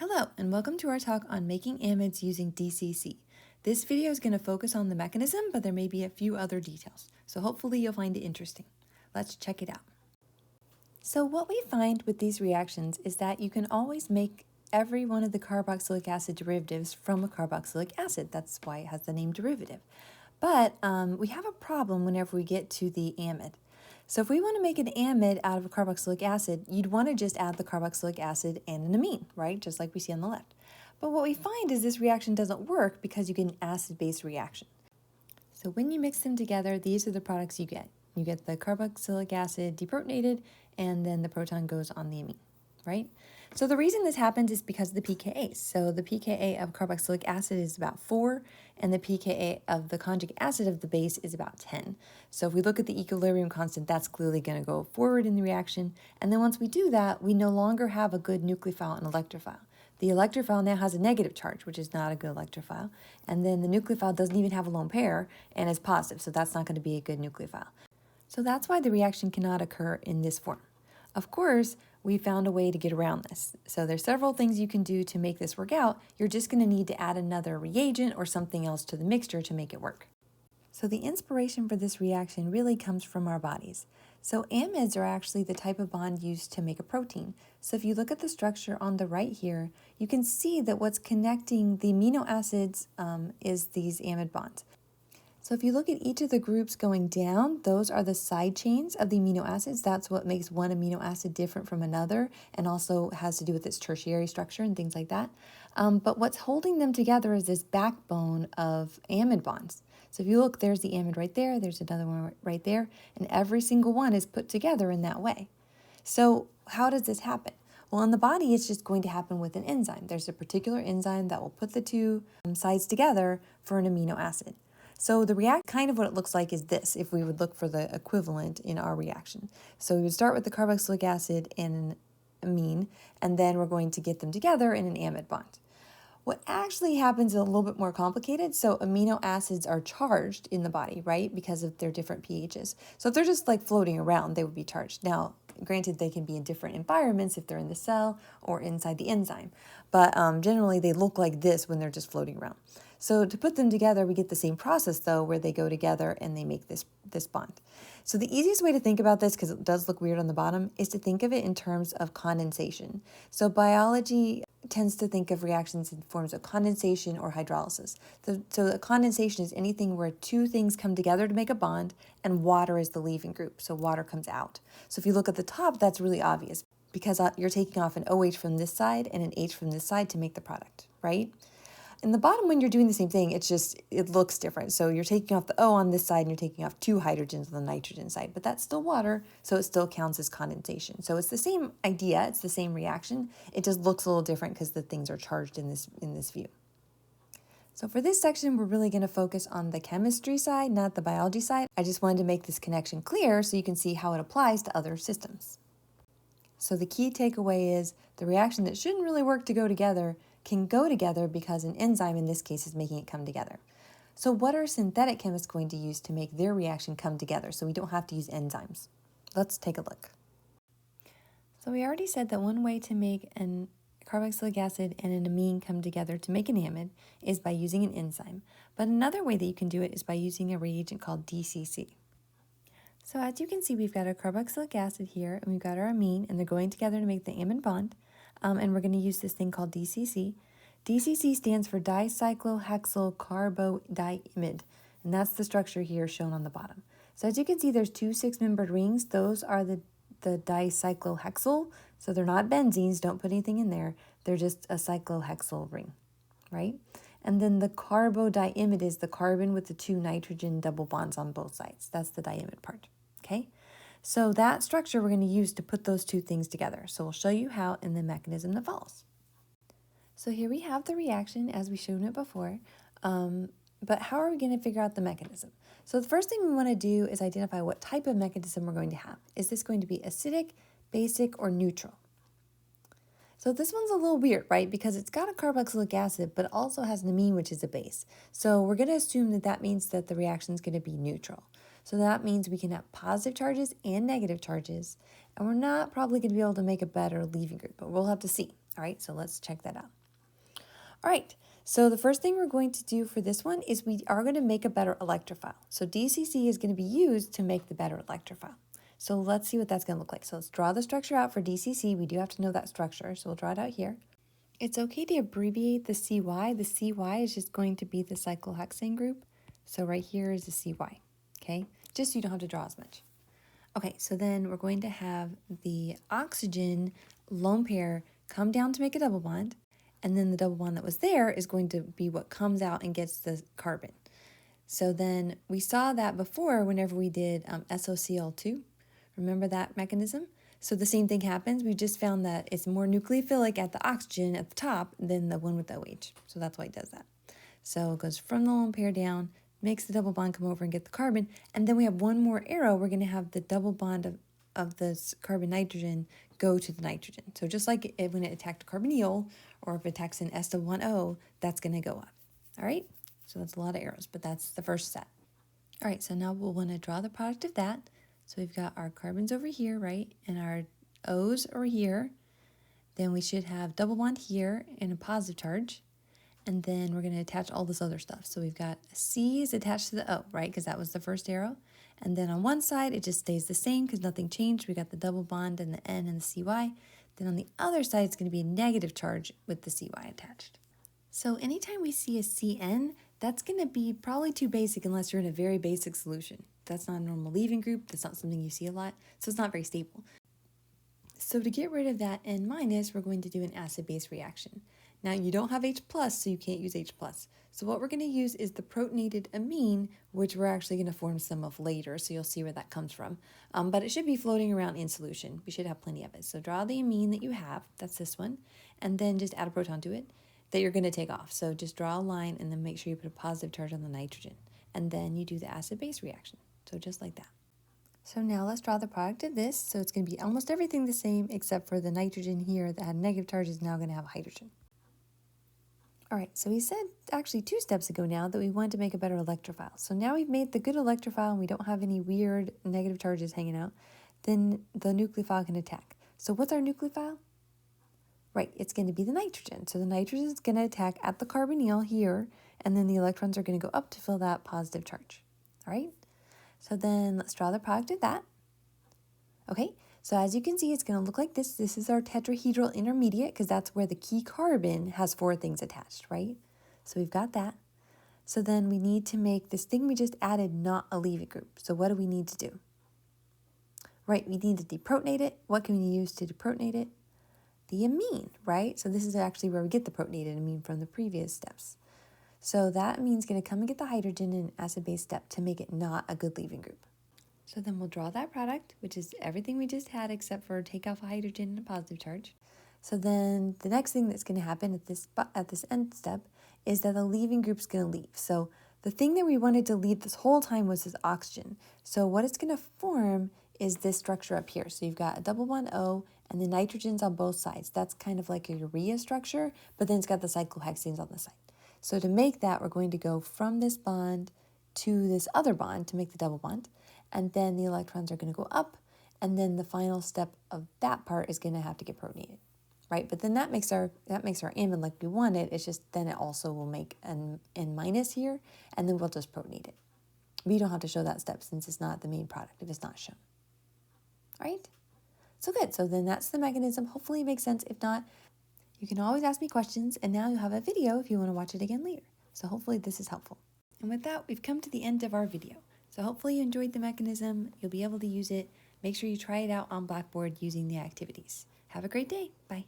Hello, and welcome to our talk on making amides using DCC. This video is going to focus on the mechanism, but there may be a few other details, so hopefully you'll find it interesting. Let's check it out. So what we find with these reactions is that you can always make every one of the carboxylic acid derivatives from a carboxylic acid. That's why it has the name derivative. But we have a problem whenever we get to the amide. So if we want to make an amide out of a carboxylic acid, you'd want to just add the carboxylic acid and an amine, right? Just like we see on the left. But what we find is this reaction doesn't work because you get an acid-base reaction. So when you mix them together, these are the products you get. You get the carboxylic acid deprotonated, and then the proton goes on the amine, right? So the reason this happens is because of the pKa. So the pKa of carboxylic acid is about 4, and the pKa of the conjugate acid of the base is about 10. So if we look at the equilibrium constant, that's clearly going to go forward in the reaction. And then once we do that, we no longer have a good nucleophile and electrophile. The electrophile now has a negative charge, which is not a good electrophile. And then the nucleophile doesn't even have a lone pair and is positive, so that's not going to be a good nucleophile. So that's why the reaction cannot occur in this form. Of course, we found a way to get around this. So there's several things you can do to make this work out. You're just going to need to add another reagent or something else to the mixture to make it work. So the inspiration for this reaction really comes from our bodies. So amides are actually the type of bond used to make a protein. So if you look at the structure on the right here, you can see that what's connecting the amino acids is these amide bonds. So if you look at each of the groups going down, those are the side chains of the amino acids. That's what makes one amino acid different from another and also has to do with its tertiary structure and things like that. But what's holding them together is this backbone of amide bonds. So if you look, there's the amide right there, there's another one right there, and every single one is put together in that way. So how does this happen? Well, in the body, it's just going to happen with an enzyme. There's a particular enzyme that will put the two sides together for an amino acid. So the react kind of what it looks like is this, if we would look for the equivalent in our reaction. So we would start with the carboxylic acid and an amine, and then we're going to get them together in an amide bond. What actually happens is a little bit more complicated. So amino acids are charged in the body, right? Because of their different pHs. So if they're just like floating around, they would be charged. Now, granted, they can be in different environments if they're in the cell or inside the enzyme. But generally, they look like this when they're just floating around. So to put them together, we get the same process, though, where they go together and they make this bond. So the easiest way to think about this, because it does look weird on the bottom, is to think of it in terms of condensation. So biology tends to think of reactions in forms of condensation or hydrolysis. So a condensation is anything where two things come together to make a bond, and water is the leaving group, so water comes out. So if you look at the top, that's really obvious, because you're taking off an OH from this side and an H from this side to make the product, right? In the bottom, when you're doing the same thing, it looks different. So you're taking off the O on this side and you're taking off two hydrogens on the nitrogen side, but that's still water, so it still counts as condensation. So it's the same idea, it's the same reaction. It just looks a little different because the things are charged in this view. So for this section, we're really going to focus on the chemistry side, not the biology side. I just wanted to make this connection clear so you can see how it applies to other systems. So the key takeaway is the reaction that shouldn't really work to go together can go together because an enzyme in this case is making it come together. So what are synthetic chemists going to use to make their reaction come together so we don't have to use enzymes? Let's take a look. So we already said that one way to make an carboxylic acid and an amine come together to make an amide is by using an enzyme. But another way that you can do it is by using a reagent called DCC. So as you can see, we've got our carboxylic acid here, and we've got our amine, and they're going together to make the amide bond. And we're going to use this thing called DCC. DCC stands for dicyclohexyl carbodiimide, and that's the structure here shown on the bottom. So as you can see, there's two 6-membered rings. Those are the dicyclohexyl, so they're not benzenes. Don't put anything in there. They're just a cyclohexyl ring, right? And then the carbodiimide is the carbon with the two nitrogen double bonds on both sides. That's the diimide part, okay? So that structure we're going to use to put those two things together. So we'll show you how in the mechanism that follows. So here we have the reaction as we showed it before, but how are we going to figure out the mechanism? So the first thing we want to do is identify what type of mechanism we're going to have. Is this going to be acidic, basic, or neutral? So this one's a little weird, right? Because it's got a carboxylic acid, but it also has an amine, which is a base. So we're going to assume that that means that the reaction is going to be neutral. So that means we can have positive charges and negative charges, and we're not probably going to be able to make a better leaving group, but we'll have to see. All right, so let's check that out. All right, so the first thing we're going to do for this one is we are going to make a better electrophile. So DCC is going to be used to make the better electrophile. So let's see what that's going to look like. So let's draw the structure out for DCC. We do have to know that structure, so we'll draw it out here. It's okay to abbreviate the CY. The CY is just going to be the cyclohexane group. So right here is the CY, okay? Just so you don't have to draw as much. Okay, so then we're going to have the oxygen lone pair come down to make a double bond, and then the double bond that was there is going to be what comes out and gets the carbon. So then we saw that before whenever we did SOCl2. Remember that mechanism? So the same thing happens. We just found that it's more nucleophilic at the oxygen at the top than the one with the OH. So that's why it does that. So it goes from the lone pair down, makes the double bond come over and get the carbon, and then we have one more arrow. We're going to have the double bond of this carbon nitrogen go to the nitrogen. So just like when it attacked a carbonyl, or if it attacks an S-O, that's going to go up. All right, so that's a lot of arrows, but that's the first set. All right, so now we'll want to draw the product of that. So we've got our carbons over here, right, and our O's are here. Then we should have double bond here and a positive charge. And then we're going to attach all this other stuff. So we've got a C is attached to the O, right? Because that was the first arrow. And then on one side, it just stays the same because nothing changed. We got the double bond and the N and the CY. Then on the other side, it's going to be a negative charge with the CY attached. So anytime we see a CN, that's going to be probably too basic unless you're in a very basic solution. That's not a normal leaving group. That's not something you see a lot. So it's not very stable. So to get rid of that N minus, we're going to do an acid-base reaction. Now you don't have H+, so you can't use H+. So what we're going to use is the protonated amine, which we're actually going to form some of later, so you'll see where that comes from. But it should be floating around in solution. We should have plenty of it. So draw the amine that you have, that's this one, and then just add a proton to it that you're going to take off. So just draw a line and then make sure you put a positive charge on the nitrogen. And then you do the acid-base reaction. So just like that. So now let's draw the product of this. So it's going to be almost everything the same except for the nitrogen here that had negative charge is now going to have a hydrogen. All right, so we said actually 2 steps ago now that we wanted to make a better electrophile. So now we've made the good electrophile and we don't have any weird negative charges hanging out. Then the nucleophile can attack. So what's our nucleophile? Right, it's going to be the nitrogen. So the nitrogen is going to attack at the carbonyl here, and then the electrons are going to go up to fill that positive charge. All right, so then let's draw the product of that. Okay, so as you can see, it's going to look like this. This is our tetrahedral intermediate because that's where the key carbon has 4 things attached, right? So we've got that. So then we need to make this thing we just added not a leaving group. So what do we need to do? Right, we need to deprotonate it. What can we use to deprotonate it? The amine, right? So this is actually where we get the protonated amine from the previous steps. So that amine's going to come and get the hydrogen in an acid-base step to make it not a good leaving group. So then we'll draw that product, which is everything we just had except for take off a hydrogen and a positive charge. So then the next thing that's going to happen at this end step is that the leaving group's going to leave. So the thing that we wanted to leave this whole time was this oxygen. So what it's going to form is this structure up here. So you've got a double bond O and the nitrogens on both sides. That's kind of like a urea structure, but then it's got the cyclohexanes on the side. So to make that, we're going to go from this bond to this other bond to make the double bond. And then the electrons are going to go up. And then the final step of that part is going to have to get protonated, right? But then that makes our amide like we want it. It's just then it also will make an N minus here. And then we'll just protonate it. We don't have to show that step since it's not the main product if it's not shown. All right? So good. So then that's the mechanism. Hopefully it makes sense. If not, you can always ask me questions, and now you'll have a video if you want to watch it again later. So hopefully this is helpful. And with that, we've come to the end of our video. So hopefully you enjoyed the mechanism. You'll be able to use it. Make sure you try it out on Blackboard using the activities. Have a great day. Bye.